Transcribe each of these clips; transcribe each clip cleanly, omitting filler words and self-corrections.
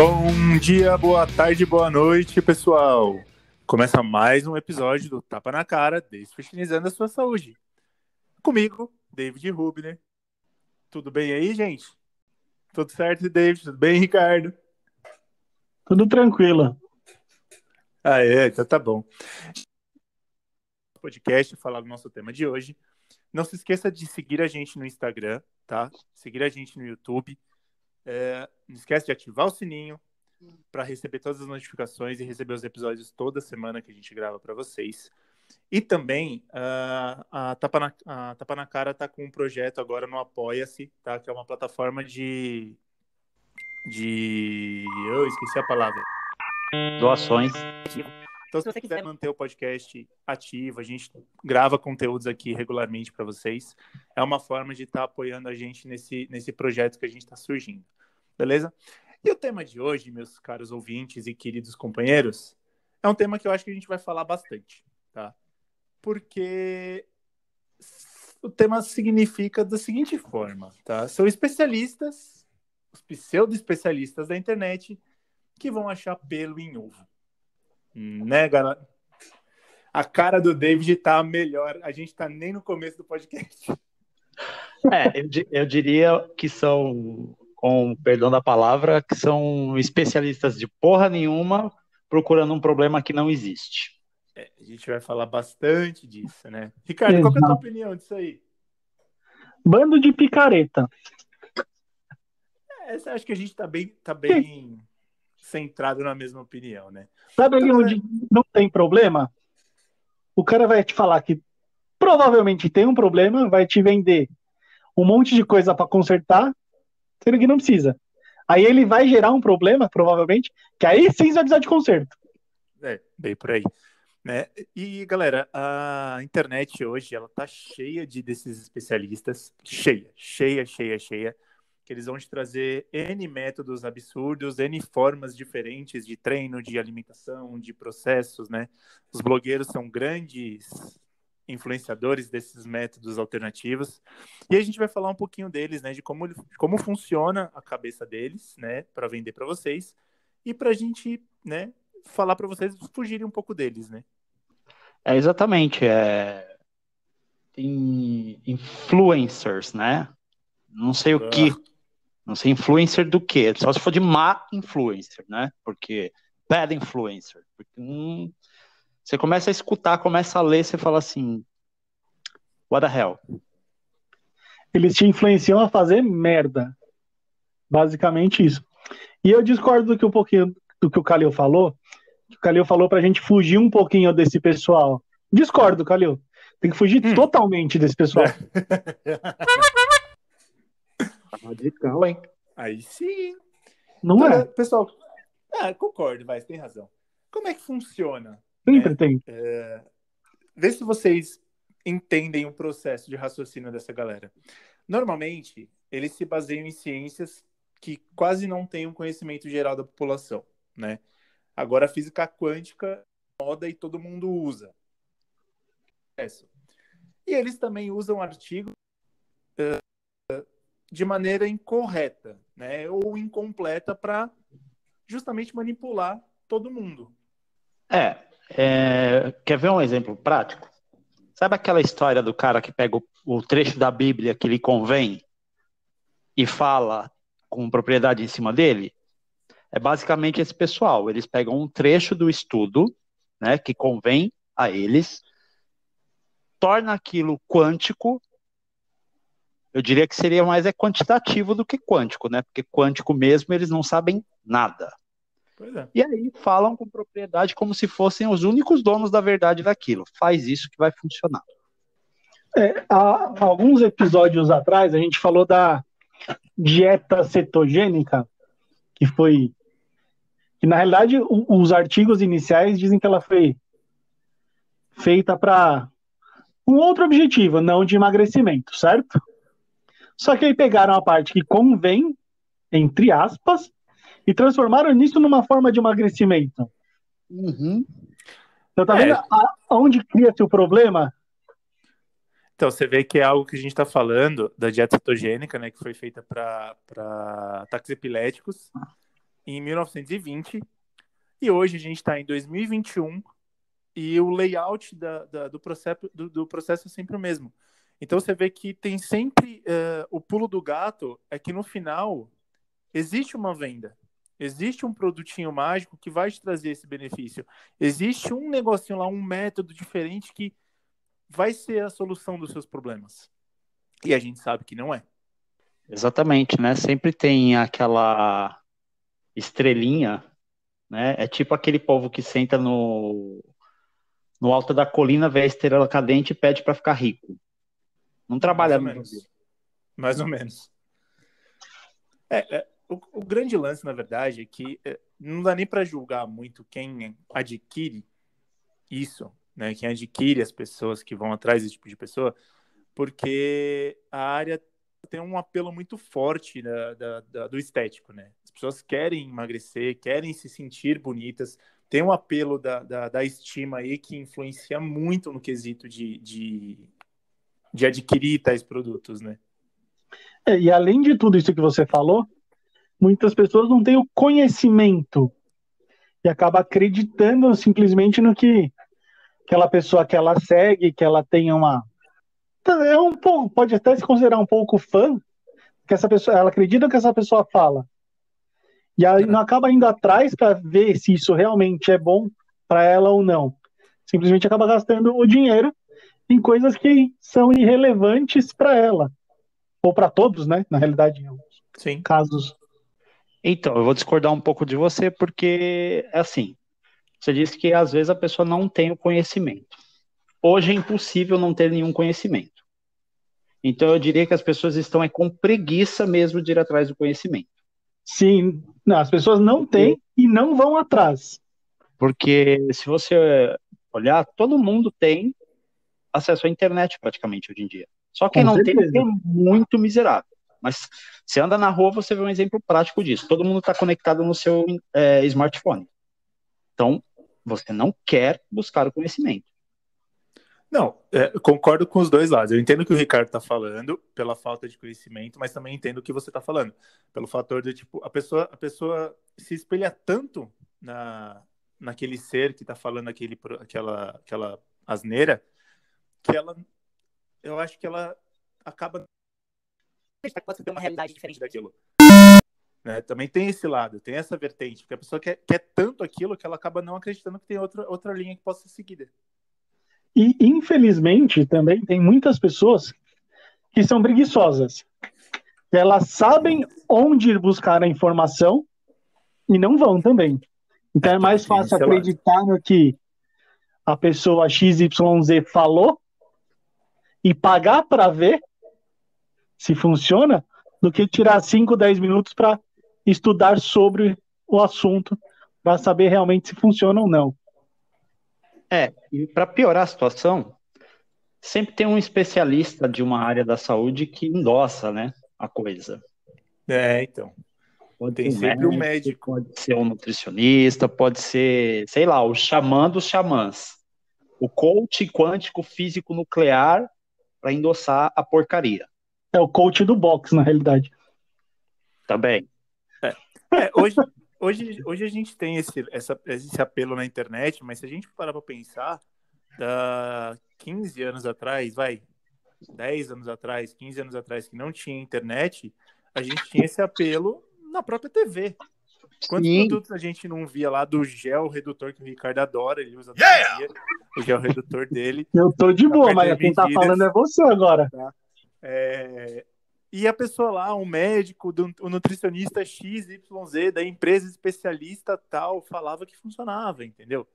Bom dia, boa tarde, boa noite, pessoal. Começa mais um episódio do Tapa na Cara, Desfetinizando a Sua Saúde. Comigo, David Rubner. Tudo bem aí, gente? Tudo certo, David? Tudo bem, Ricardo? Tudo tranquilo. Então tá bom. Podcast, falar do nosso tema de hoje. Não se esqueça de seguir a gente no Instagram, tá? Seguir a gente no YouTube. Não esquece de ativar o sininho para receber todas as notificações e receber os episódios toda semana que a gente grava para vocês. E também a Tapa na Cara está com um projeto agora no Apoia-se, tá? Que é uma plataforma de... Eu esqueci a palavra. Doações. Então, se você quiser manter o podcast ativo, a gente grava conteúdos aqui regularmente para vocês. É uma forma de estar apoiando a gente nesse projeto que a gente está surgindo. Beleza? E o tema de hoje, meus caros ouvintes e queridos companheiros, é um tema que eu acho que a gente vai falar bastante, tá? Porque o tema significa da seguinte forma, tá? São especialistas, os pseudo-especialistas da internet, que vão achar pelo em ovo. Né, galera? A cara do David tá melhor. A gente tá nem no começo do podcast. Eu diria que são, com perdão da palavra, que são especialistas de porra nenhuma procurando um problema que não existe. A gente vai falar bastante disso, né? Ricardo, qual que é a tua opinião disso aí? Bando de picareta. Acho que a gente tá bem centrado na mesma opinião, né? Sabe ali onde não tem problema? O cara vai te falar que provavelmente tem um problema, vai te vender um monte de coisa para consertar, sendo que não precisa. Aí ele vai gerar um problema, provavelmente, que aí sim vai precisar de conserto. Bem por aí. Né? E, galera, a internet hoje, ela tá cheia desses especialistas. Cheia. Que eles vão te trazer N métodos absurdos, N formas diferentes de treino, de alimentação, de processos, né? Os blogueiros são grandes influenciadores desses métodos alternativos. E a gente vai falar um pouquinho deles, né? De como funciona a cabeça deles, né? Para vender para vocês. E para a gente, né? Falar para vocês fugirem um pouco deles, né? Exatamente. Tem influencers, né? Não sei o que. Não sei influencer do que. Só se for de má influencer, né? Porque bad influencer. Porque, você começa a escutar, começa a ler, você fala assim, what the hell? Eles te influenciam a fazer merda. Basicamente isso. E eu discordo um pouquinho do que o Calil falou. O Calil falou pra gente fugir um pouquinho desse pessoal. Discordo, Calil. Tem que fugir totalmente desse pessoal. Radical, hein? Aí sim. Não é? Pessoal, concordo, você tem razão. Como é que funciona? Sempre tem. Vê se vocês entendem o processo de raciocínio dessa galera. Normalmente, eles se baseiam em ciências que quase não têm um conhecimento geral da população, né? Agora, a física quântica é moda e todo mundo usa. E eles também usam artigos de maneira incorreta, né? Ou incompleta para justamente manipular todo mundo. Quer ver um exemplo prático? Sabe aquela história do cara que pega o trecho da Bíblia que lhe convém e fala com propriedade em cima dele? É basicamente esse pessoal. Eles pegam um trecho do estudo, né, que convém a eles, torna aquilo quântico. Eu diria que seria mais quantitativo do que quântico, né? Porque quântico mesmo eles não sabem nada. Pois é. E aí falam com propriedade como se fossem os únicos donos da verdade daquilo. Faz isso que vai funcionar. Há alguns episódios atrás, a gente falou da dieta cetogênica, que na realidade, os artigos iniciais dizem que ela foi feita para um outro objetivo, não de emagrecimento, certo? Só que aí pegaram a parte que convém, entre aspas, e transformaram nisso numa forma de emagrecimento. Uhum. Então, tá vendo onde cria-se o problema? Então, você vê que é algo que a gente está falando da dieta cetogênica, né, que foi feita para ataques epiléticos, em 1920 e hoje a gente está em 2021 e o layout do processo é sempre o mesmo. Então você vê que tem sempre o pulo do gato é que no final existe uma venda, existe um produtinho mágico que vai te trazer esse benefício, existe um negocinho lá, um método diferente que vai ser a solução dos seus problemas. E a gente sabe que não é. Exatamente, né? Sempre tem aquela estrelinha, né? É tipo aquele povo que senta no alto da colina, vê a estrela cadente e pede para ficar rico. Não Mais trabalha ou no menos. Brasil. Mais ou menos. O grande lance, na verdade, é que não dá nem para julgar muito quem adquire isso, né? Quem adquire as pessoas que vão atrás desse tipo de pessoa, porque a área tem um apelo muito forte do estético, né? As pessoas querem emagrecer, querem se sentir bonitas, tem um apelo da estima aí que influencia muito no quesito de adquirir tais produtos, né? E além de tudo isso que você falou, muitas pessoas não têm o conhecimento e acaba acreditando simplesmente no que aquela pessoa que ela segue, que ela tenha uma um pouco, pode até se considerar um pouco fã, que essa pessoa, ela acredita no que essa pessoa fala. E aí não acaba indo atrás para ver se isso realmente é bom para ela ou não. Simplesmente acaba gastando o dinheiro em coisas que são irrelevantes para ela. Ou para todos, né? Na realidade, em alguns Sim. casos. Então, eu vou discordar um pouco de você, porque, assim, você disse que às vezes a pessoa não tem o conhecimento. Hoje é impossível não ter nenhum conhecimento. Então, eu diria que as pessoas estão com preguiça mesmo de ir atrás do conhecimento. Sim, não, as pessoas não têm e não vão atrás. Porque se você olhar, todo mundo tem acesso à internet praticamente hoje em dia. Só quem Com não tem certeza. é muito miserável. Mas você anda na rua, você vê um exemplo prático disso. Todo mundo está conectado no seu smartphone. Então, você não quer buscar o conhecimento. Não, eu concordo com os dois lados. Eu entendo o que o Ricardo está falando pela falta de conhecimento, mas também entendo o que você está falando pelo fator de tipo a pessoa se espelha tanto naquele ser que está falando aquela asneira que eu acho que ela acaba pode ter uma realidade diferente daquilo. Né? Também tem esse lado, tem essa vertente, porque a pessoa quer tanto aquilo que ela acaba não acreditando que tem outra linha que possa ser seguida. E, infelizmente, também tem muitas pessoas que são preguiçosas. Elas sabem onde ir buscar a informação e não vão também. Então é Também mais tem fácil esse lado. acreditar no que a pessoa XYZ falou e pagar para ver se funciona do que tirar 5, 10 minutos para estudar sobre o assunto para saber realmente se funciona ou não. E para piorar a situação, sempre tem um especialista de uma área da saúde que endossa, né, a coisa. Então. Pode Tem ser um sempre o médico, médico. pode ser um nutricionista, pode ser, sei lá, o xamã dos xamãs. O coach quântico físico nuclear para endossar a porcaria. É o coach do box, na realidade. Também. Hoje a gente tem esse apelo na internet, mas se a gente parar para pensar, 15 anos atrás, 10 anos atrás, 15 anos atrás, que não tinha internet, a gente tinha esse apelo na própria TV. Quantos produtos a gente não via lá do gel redutor que o Ricardo adora, ele usa todo dia, o gel redutor dele. Eu tô de boa, mas quem tá falando é você agora. Tá? E a pessoa lá, um médico, o nutricionista XYZ, da empresa especialista tal, falava que funcionava, entendeu?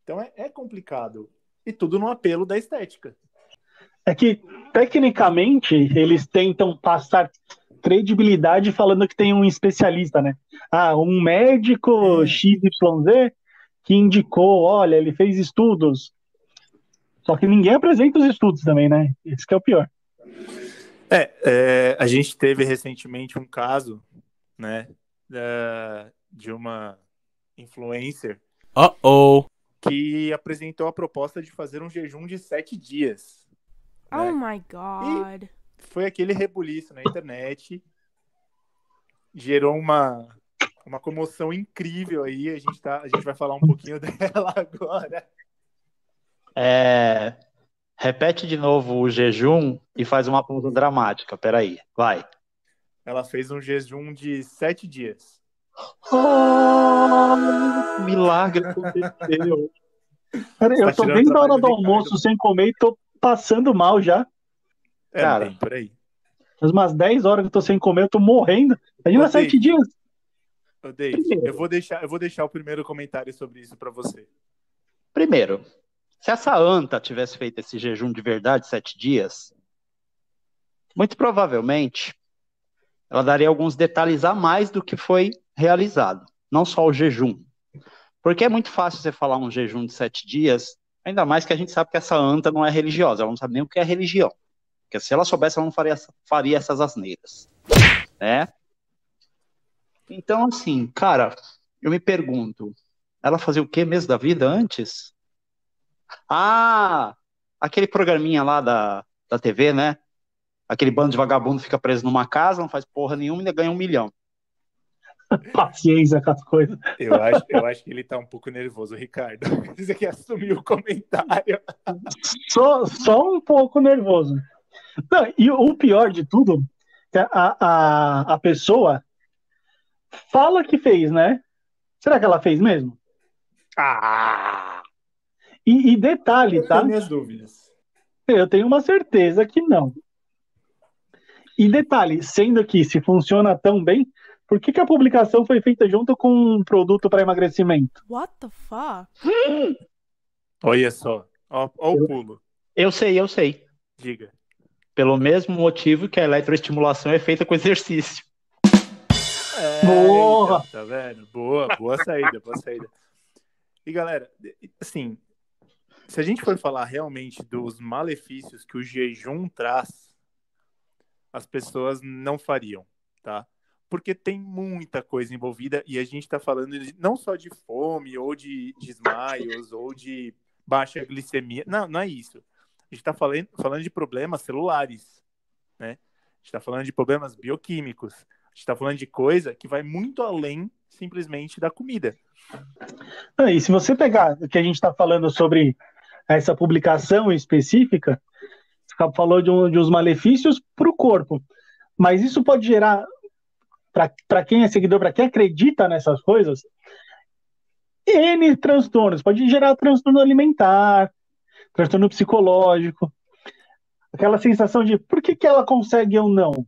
Então é complicado. E tudo no apelo da estética. É que, tecnicamente, eles tentam passar credibilidade falando que tem um especialista, né? Um médico XYZ que indicou, olha, ele fez estudos. Só que ninguém apresenta os estudos também, né? Esse que é o pior. A gente teve recentemente um caso, né, de uma influencer que apresentou a proposta de fazer um jejum de 7 dias. Oh, né? My God. E foi aquele rebuliço na internet, gerou uma uma comoção incrível aí. A gente vai falar um pouquinho dela agora. Repete de novo o jejum e faz uma pausa dramática. Peraí, vai. Ela fez um jejum de 7 dias. Milagre aconteceu. Cara, eu tô tirando desde o a hora trabalho do do almoço Ricardo. sem comer e tô passando mal já. Cara, Bem por aí. Faz umas 10 horas que eu tô sem comer, eu tô morrendo. Imagina Ô, 7 David. dias. Ô, Dave, eu vou deixar o primeiro comentário sobre isso para você. primeiro, se essa anta tivesse feito esse jejum de verdade, 7 dias, muito provavelmente ela daria alguns detalhes a mais do que foi realizado. Não só o jejum. Porque é muito fácil você falar um jejum de 7 dias, ainda mais que a gente sabe que essa anta não é religiosa, ela não sabe nem o que é religião. Porque se ela soubesse, ela não faria essas asneiras. Né? Então, assim, cara, eu me pergunto, ela fazia o que mesmo da vida antes? Ah, aquele programinha lá da TV, né? Aquele bando de vagabundo fica preso numa casa, não faz porra nenhuma e ainda ganha 1 milhão. Paciência com as coisas. Eu acho que ele tá um pouco nervoso, Ricardo. Você quer assumir o comentário? Só um pouco nervoso. Não, e o pior de tudo, a pessoa fala que fez, né? Será que ela fez mesmo? E detalhe, Eu tá? tenho minhas dúvidas. Eu tenho uma certeza que não. E detalhe, sendo que se funciona tão bem, por que a publicação foi feita junto com um produto para emagrecimento? What the fuck? Olha só. Ó o pulo. Eu sei. Diga. Pelo mesmo motivo que a eletroestimulação é feita com exercício. Boa! Então, tá vendo? Boa saída, boa saída. E galera, assim, se a gente for falar realmente dos malefícios que o jejum traz, as pessoas não fariam, tá? Porque tem muita coisa envolvida e a gente tá falando não só de fome, ou de desmaios, ou de baixa glicemia. Não é isso. A gente tá falando de problemas celulares, né? A gente tá falando de problemas bioquímicos. A gente tá falando de coisa que vai muito além simplesmente da comida. E se você pegar o que a gente está falando sobre essa publicação específica, você falou de uns malefícios para o corpo, mas isso pode gerar, para quem é seguidor, para quem acredita nessas coisas, N transtornos. Pode gerar transtorno alimentar, transtorno psicológico, aquela sensação de por que ela consegue ou não?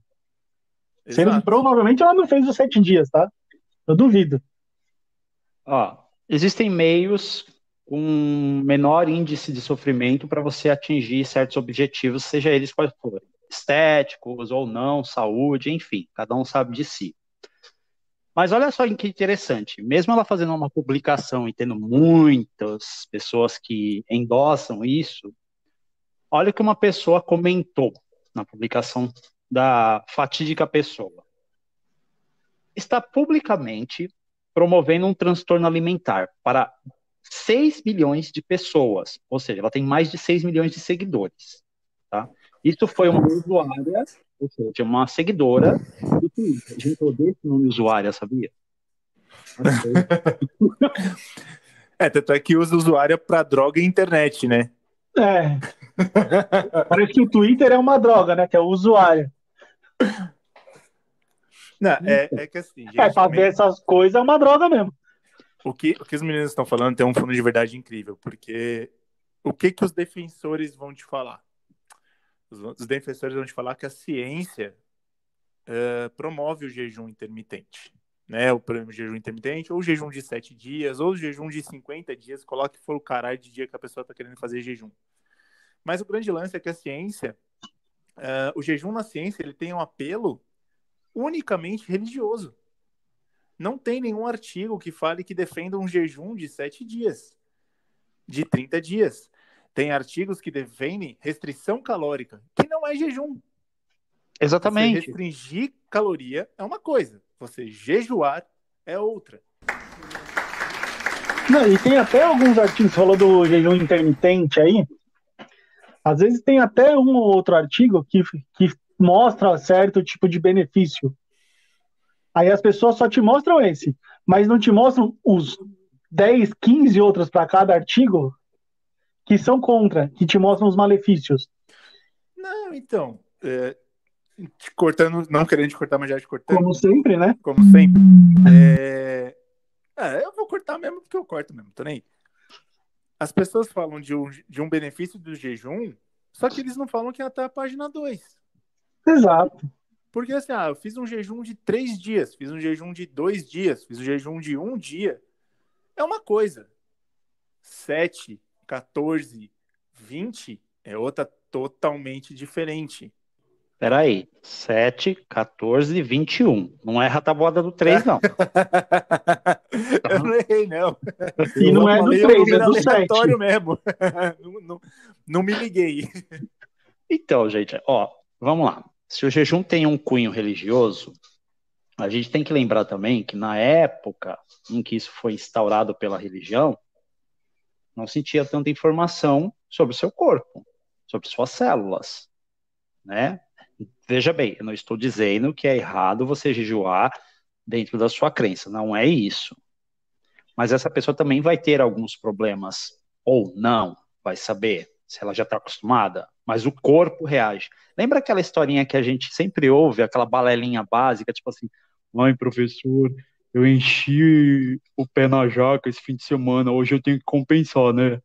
Sendo que provavelmente ela não fez os 7 dias, tá? Eu duvido. Existem meios com menor índice de sofrimento para você atingir certos objetivos, seja eles quais forem, estéticos ou não, saúde, enfim, cada um sabe de si. Mas olha só que interessante, mesmo ela fazendo uma publicação e tendo muitas pessoas que endossam isso, olha o que uma pessoa comentou na publicação da fatídica pessoa. Está publicamente promovendo um transtorno alimentar para 6 milhões de pessoas, ou seja, ela tem mais de 6 milhões de seguidores. Tá? Isso foi uma usuária, ou seja, uma seguidora do Twitter. Gente, eu odeio esse nome usuária, sabia? Tanto é que usa usuário para droga e internet, né? Parece que o Twitter é uma droga, né? Que é o usuário. Não, é que assim, gente... pra ver essas coisas é uma droga mesmo. O que os meninos estão falando tem um fundo de verdade incrível, porque o que os defensores vão te falar? Os defensores vão te falar que a ciência promove o jejum intermitente, né? O jejum intermitente, ou o jejum de 7 dias, ou o jejum de 50 dias, coloque for o caralho de dia que a pessoa está querendo fazer jejum. Mas o grande lance é que a ciência, o jejum na ciência, ele tem um apelo unicamente religioso. Não tem nenhum artigo que fale que defenda um jejum de 7 dias, de 30 dias. Tem artigos que defendem restrição calórica, que não é jejum. Exatamente. Você restringir caloria é uma coisa, você jejuar é outra. Não, e tem até alguns artigos, você falou do jejum intermitente aí, às vezes tem até um ou outro artigo que mostra certo tipo de benefício. Aí as pessoas só te mostram esse, mas não te mostram os 10, 15 outros para cada artigo que são contra, que te mostram os malefícios. Não, então, te cortando, não querendo te cortar, mas já te cortando. Como sempre, né? Como sempre. Eu vou cortar mesmo porque eu corto mesmo, tô nem aí. As pessoas falam de um benefício do jejum, só que eles não falam que é até a página 2. Exato. Porque assim, eu fiz um jejum de 3 dias, fiz um jejum de 2 dias, fiz um jejum de 1 dia. É uma coisa. 7, 14, 20 é outra totalmente diferente. Peraí, 7, 14, 21. Não é a tabuada do 3, não. Eu não errei, não. E não é do 3, é do 7. Mesmo. Não me liguei. Então, gente, vamos lá. Se o jejum tem um cunho religioso, a gente tem que lembrar também que na época em que isso foi instaurado pela religião, não se tinha tanta informação sobre o seu corpo, sobre suas células, né? Veja bem, eu não estou dizendo que é errado você jejuar dentro da sua crença, não é isso. Mas essa pessoa também vai ter alguns problemas, ou não, vai saber, se ela já está acostumada, mas o corpo reage. Lembra aquela historinha que a gente sempre ouve, aquela balelinha básica, tipo assim, mãe, professor, eu enchi o pé na jaca esse fim de semana, hoje eu tenho que compensar, né?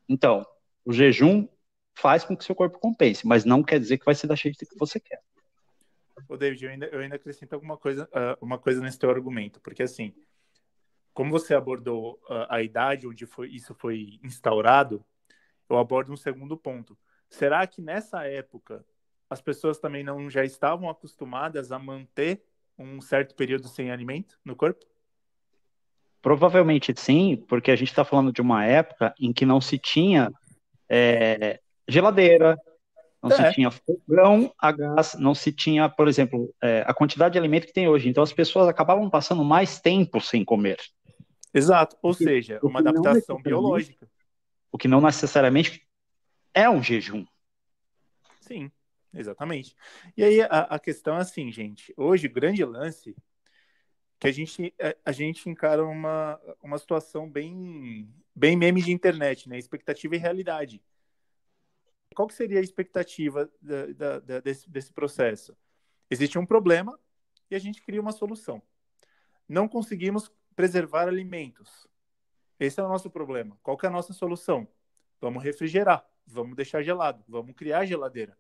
Então, o jejum faz com que seu corpo compense, mas não quer dizer que vai ser da jeito que você quer. Ô, David, eu ainda acrescento uma coisa nesse teu argumento, porque assim, como você abordou a idade onde isso foi instaurado, eu abordo um segundo ponto. Será que nessa época as pessoas também não já estavam acostumadas a manter um certo período sem alimento no corpo? Provavelmente sim, porque a gente está falando de uma época em que não se tinha geladeira, não se tinha fogão a gás, não se tinha, por exemplo, a quantidade de alimento que tem hoje. Então as pessoas acabavam passando mais tempo sem comer. Exato, ou seja, uma adaptação biológica. O que não necessariamente é um jejum. Sim, exatamente. E aí a questão é assim, gente, hoje o grande lance que a gente encara uma situação bem meme de internet, né? Expectativa e realidade. Qual que seria a expectativa desse processo? Existe um problema e a gente cria uma solução. Não conseguimos preservar alimentos. Esse é o nosso problema. Qual que é a nossa solução? Vamos refrigerar, vamos deixar gelado, vamos criar geladeira.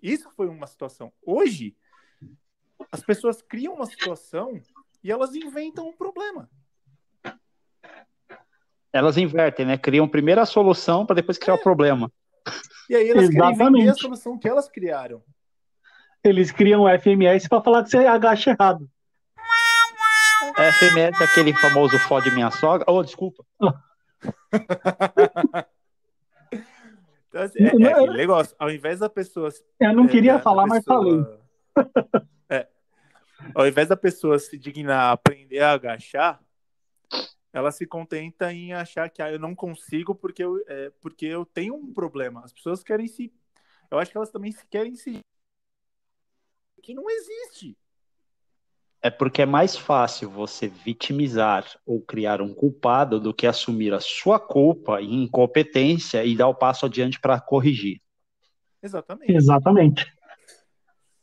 Isso foi uma situação. Hoje, as pessoas criam uma situação e elas inventam um problema. Elas invertem, né? Criam primeiro a solução para depois criar o problema. E aí elas querem vender a solução que elas criaram. Eles criam o FMS para falar que você agacha errado. FMS é aquele famoso fode minha sogra. Oh, desculpa. Então, assim, aquele negócio. Ao invés da pessoa... Eu não queria falar, mas falei. Ao invés da pessoa se dignar a aprender a agachar, ela se contenta em achar que eu não consigo porque eu tenho um problema. As pessoas querem se... Eu acho que elas também querem se... que não existe. É porque é mais fácil você vitimizar ou criar um culpado do que assumir a sua culpa e incompetência e dar o passo adiante para corrigir. Exatamente.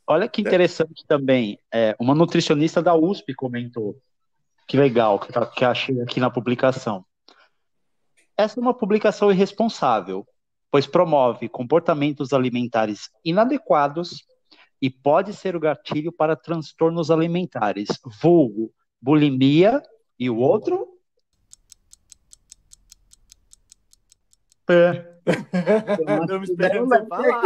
Olha que interessante também. Uma nutricionista da USP comentou. Que legal que achei aqui na publicação. Essa é uma publicação irresponsável, pois promove comportamentos alimentares inadequados e pode ser o gatilho para transtornos alimentares, vulgo, bulimia e o outro? Não me esperando você falar.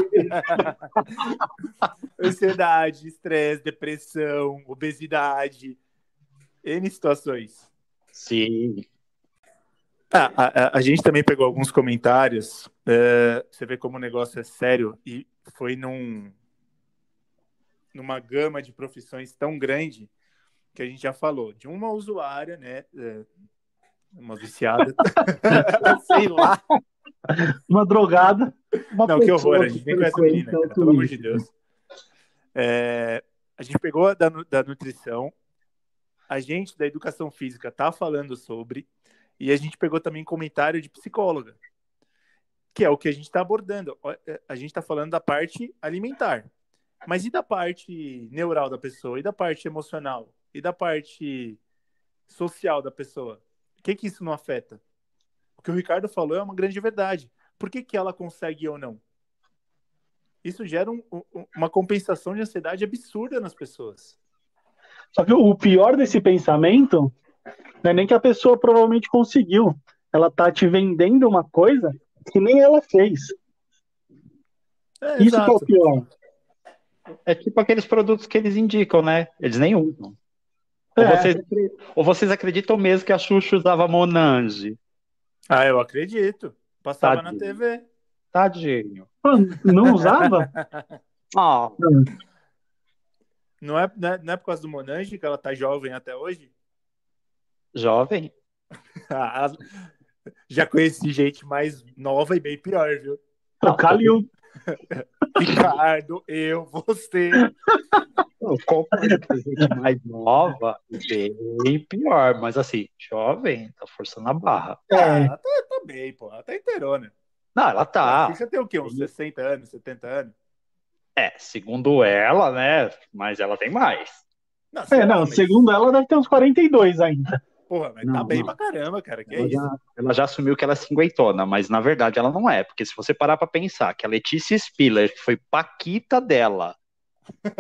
Ansiedade, estresse, depressão, obesidade, N situações. Sim. A gente também pegou alguns comentários. Você vê como o negócio é sério e foi numa gama de profissões tão grande que a gente já falou de uma usuária, né? Uma viciada, sei lá. Uma drogada. Não, que horror, a gente nem conhece a menina, cara, pelo amor de Deus. A gente pegou da nutrição, a gente da educação física tá falando sobre, e a gente pegou também comentário de psicóloga, que é o que a gente está abordando. A gente está falando da parte alimentar. Mas e da parte neural da pessoa? E da parte emocional? E da parte social da pessoa? O que isso não afeta? O que o Ricardo falou é uma grande verdade. Por que ela consegue ou não? Isso gera uma compensação de ansiedade absurda nas pessoas. Só que o pior desse pensamento não é nem que a pessoa provavelmente conseguiu. Ela tá te vendendo uma coisa que nem ela fez. Isso que é o pior. É tipo aqueles produtos que eles indicam, né? Eles nem usam. Ou vocês acreditam mesmo que a Xuxa usava Monange? Ah, eu acredito. Passava na TV. Tadinho. Não usava? Não é por causa do Monange que ela tá jovem até hoje? Jovem? Já conheci gente mais nova e bem pior, viu? O Calil. Ricardo, você. Gente mais nova e bem pior, mas assim, jovem, tá forçando a barra. Tá bem, pô. Ela tá inteirona. Não, ela tá. Você tem o quê? Uns 60 anos, 70 anos? Segundo ela, né? Mas ela tem mais. Segundo ela, deve ter uns 42 ainda. Porra, mas tá bem pra caramba, cara. Que é isso? Ela já assumiu que ela é cinquentona, mas na verdade ela não é. Porque se você parar pra pensar que a Letícia Spiller, que foi paquita dela,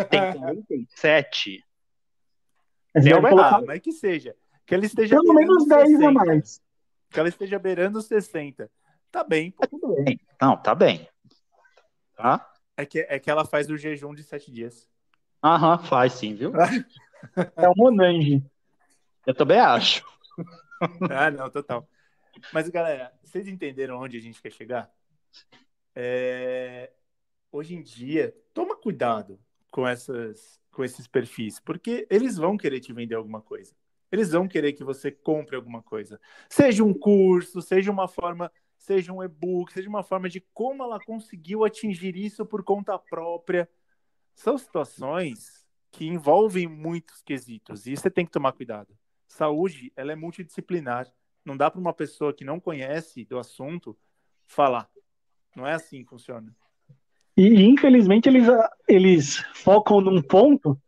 tem 47. Mas que seja. Que ela esteja pelo menos 10 a mais. Que ela esteja beirando os 60. Tá bem, pô. Tudo bem. Não, tá bem. Tá? É que ela faz o jejum de 7 dias. Faz sim, viu? É o Monange. Eu também acho. Não, total. Mas, galera, vocês entenderam onde a gente quer chegar? Hoje em dia, toma cuidado com esses perfis, porque eles vão querer te vender alguma coisa. Eles vão querer que você compre alguma coisa. Seja um curso, seja uma forma, seja um e-book, seja uma forma de como ela conseguiu atingir isso por conta própria. São situações que envolvem muitos quesitos, e você tem que tomar cuidado. Saúde, ela é multidisciplinar. Não dá para uma pessoa que não conhece do assunto falar. Não é assim que funciona. E infelizmente eles focam num ponto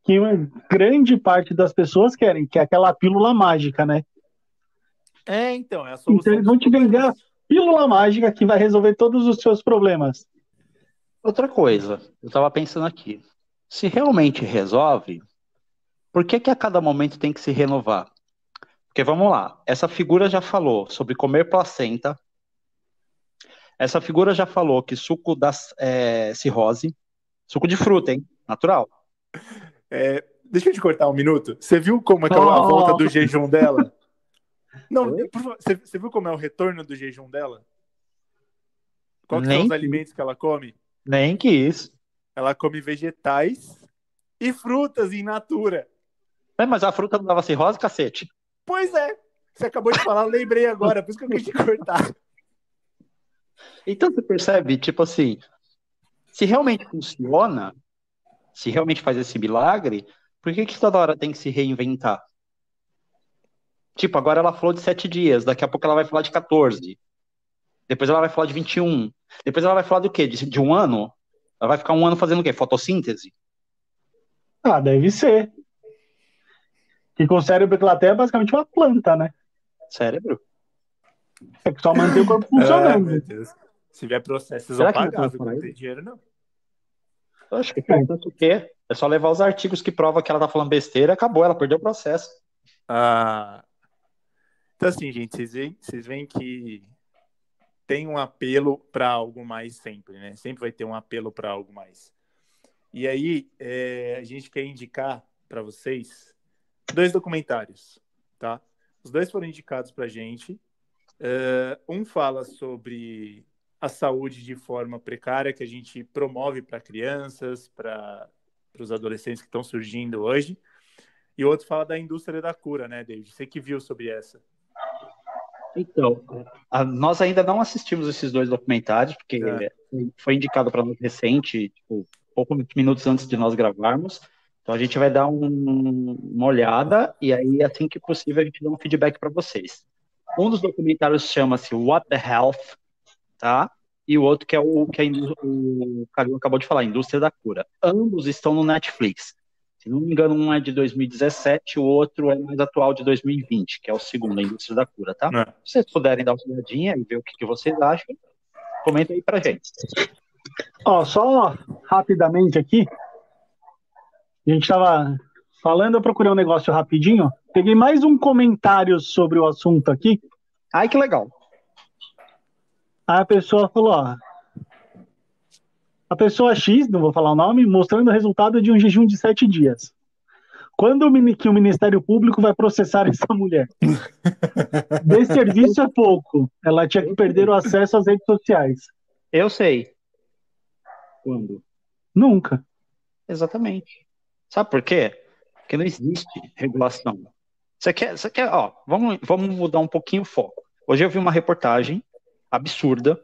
que uma grande parte das pessoas querem, que é aquela pílula mágica, né? Então, é a solução. Então eles vão te vender a pílula mágica que vai resolver todos os seus problemas. Outra coisa, eu tava pensando aqui. Se realmente resolve, por que a cada momento tem que se renovar? Porque vamos lá, essa figura já falou sobre comer placenta, essa figura já falou que suco da cirrose, suco de fruta, hein? Natural. Deixa eu te cortar um minuto. Você viu como é que é a volta do jejum dela? Não, por favor, você viu como é o retorno do jejum dela? Quais são os alimentos que ela come? Nem que isso. Ela come vegetais e frutas in natura. Mas a fruta não dava cirrose, cacete? Pois é. Você acabou de falar, eu lembrei agora, por isso que eu quis te cortar. Então você percebe, tipo assim, se realmente funciona, se realmente faz esse milagre, por que toda hora tem que se reinventar? Tipo, agora ela falou de 7 dias, daqui a pouco ela vai falar de 14. Depois ela vai falar de 21. Depois ela vai falar do quê? De 1 ano? Ela vai ficar 1 ano fazendo o quê? Fotossíntese? Deve ser. Que com o cérebro que ela tem é basicamente uma planta, né? Cérebro? É que só mantém o corpo funcionando. Meu Deus. Se tiver processo, vocês vão pagar. Não tem dinheiro, não. Eu acho que o quê? É só levar os artigos que provam que ela tá falando besteira e acabou, ela perdeu o processo. Então, assim, gente, vocês veem que tem um apelo para algo mais sempre, né? Sempre vai ter um apelo para algo mais. E aí, a gente quer indicar para vocês 2 documentários, tá? Os 2 foram indicados para a gente. Um fala sobre a saúde de forma precária que a gente promove para crianças, para os adolescentes que estão surgindo hoje. E o outro fala da indústria da cura, né, David? Você que viu sobre essa. Então, nós ainda não assistimos esses 2 documentários, porque foi indicado para nós recente, tipo, poucos minutos antes de nós gravarmos, Então a gente vai dar uma olhada e aí, assim que possível, a gente dá um feedback para vocês. Um dos documentários chama-se What the Health, tá? E o outro que é o Calil acabou de falar, Indústria da Cura. Ambos estão no Netflix. Se não me engano, um é de 2017, o outro é mais atual, de 2020, que é o segundo, a Indústria da Cura, tá? Se vocês puderem dar uma olhadinha e ver o que vocês acham, comenta aí pra gente. Ó, só rapidamente aqui, a gente tava falando, eu procurei um negócio rapidinho, peguei mais um comentário sobre o assunto aqui. Ai, que legal. Aí a pessoa falou, ó, a pessoa X, não vou falar o nome, mostrando o resultado de um jejum de 7 dias. Quando que o Ministério Público vai processar essa mulher? Desserviço é pouco. Ela tinha que perder o acesso às redes sociais. Eu sei. Quando? Nunca. Exatamente. Sabe por quê? Porque não existe regulação. Você quer, ó, vamos mudar um pouquinho o foco. Hoje eu vi uma reportagem absurda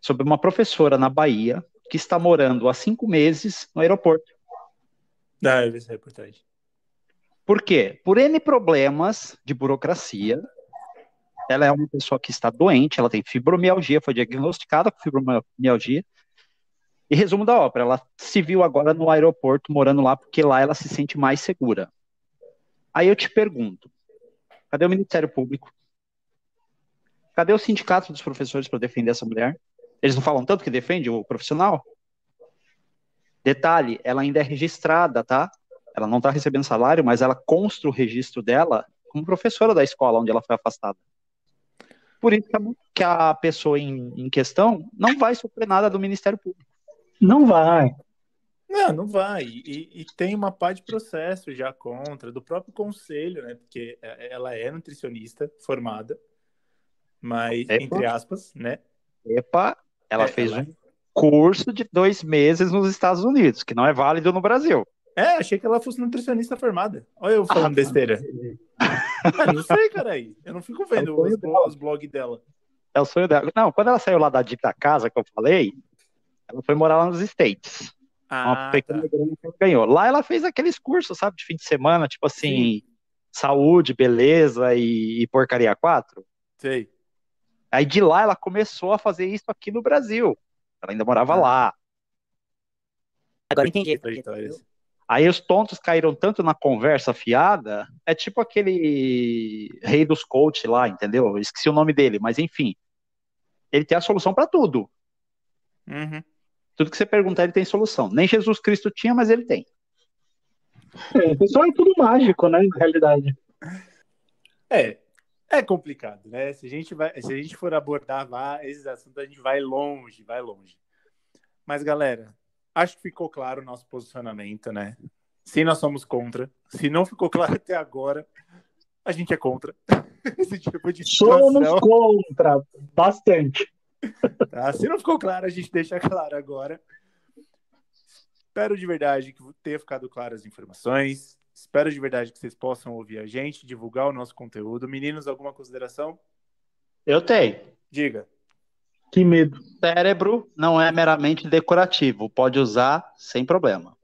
sobre uma professora na Bahia que está morando há 5 meses no aeroporto. Eu vi essa reportagem. Por quê? Por N problemas de burocracia, ela é uma pessoa que está doente, ela tem fibromialgia, foi diagnosticada com fibromialgia, e resumo da ópera, ela se viu agora no aeroporto, morando lá, porque lá ela se sente mais segura. Aí eu te pergunto, cadê o Ministério Público? Cadê o sindicato dos professores para defender essa mulher? Eles não falam tanto que defende o profissional? Detalhe, ela ainda é registrada, tá? Ela não está recebendo salário, mas ela consta o registro dela como professora da escola onde ela foi afastada. Por isso que a pessoa em questão não vai sofrer nada do Ministério Público. Não vai. Não vai. E tem uma pá de processo já contra, do próprio conselho, né? Porque ela é nutricionista formada, mas, entre aspas, né? Ela fez um curso de 2 meses nos Estados Unidos, que não é válido no Brasil. Achei que ela fosse nutricionista formada. Olha eu falando besteira. Não sei, cara aí. Eu não fico vendo os blogs dela. É o sonho dela. Não, quando ela saiu lá da dita casa que eu falei, ela foi morar lá nos States. Uma pequena grana que ela ganhou. Lá ela fez aqueles cursos, sabe, de fim de semana, tipo assim, saúde, beleza e porcaria 4. Sei. Aí de lá ela começou a fazer isso aqui no Brasil. Ela ainda morava lá. Agora entendi. Aí os tontos caíram tanto na conversa fiada, é tipo aquele rei dos coach lá, entendeu? Eu esqueci o nome dele, mas enfim. Ele tem a solução para tudo. Uhum. Tudo que você perguntar, ele tem solução. Nem Jesus Cristo tinha, mas ele tem. Pessoal, é tudo mágico, né, na realidade. É complicado, né? Se a gente for abordar esses assuntos, a gente vai longe. Mas, galera, acho que ficou claro o nosso posicionamento, né? Se nós somos contra, se não ficou claro até agora, a gente é contra esse tipo de situação. Somos contra, bastante. Tá? Se não ficou claro, a gente deixa claro agora. Espero de verdade que tenha ficado claras as informações. Espero de verdade que vocês possam ouvir a gente, divulgar o nosso conteúdo. Meninos, alguma consideração? Eu tenho. Diga. Que medo. Cérebro não é meramente decorativo. Pode usar sem problema.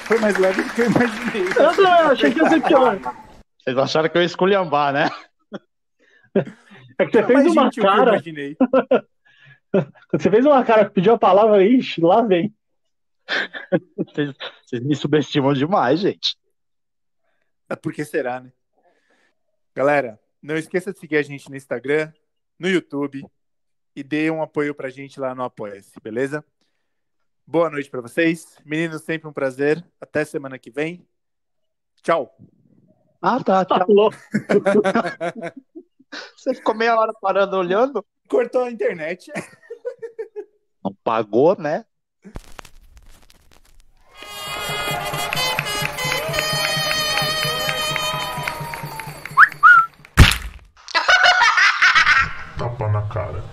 Foi mais leve do que eu imaginei. Eu achei que ia ser pior. Vocês acharam que eu ia esculhambar, né? É que você fez uma cara. Você fez uma cara que pediu a palavra, ixi, lá vem. Vocês me subestimam demais, gente. Por que será, né? Galera, não esqueça de seguir a gente no Instagram, no YouTube e dê um apoio pra gente lá no Apoia-se, beleza? Boa noite pra vocês. Meninos, sempre um prazer. Até semana que vem. Tchau. Tá. Tchau. Você ficou meia hora parando olhando? Cortou a internet. Não pagou, né? Tapa na cara.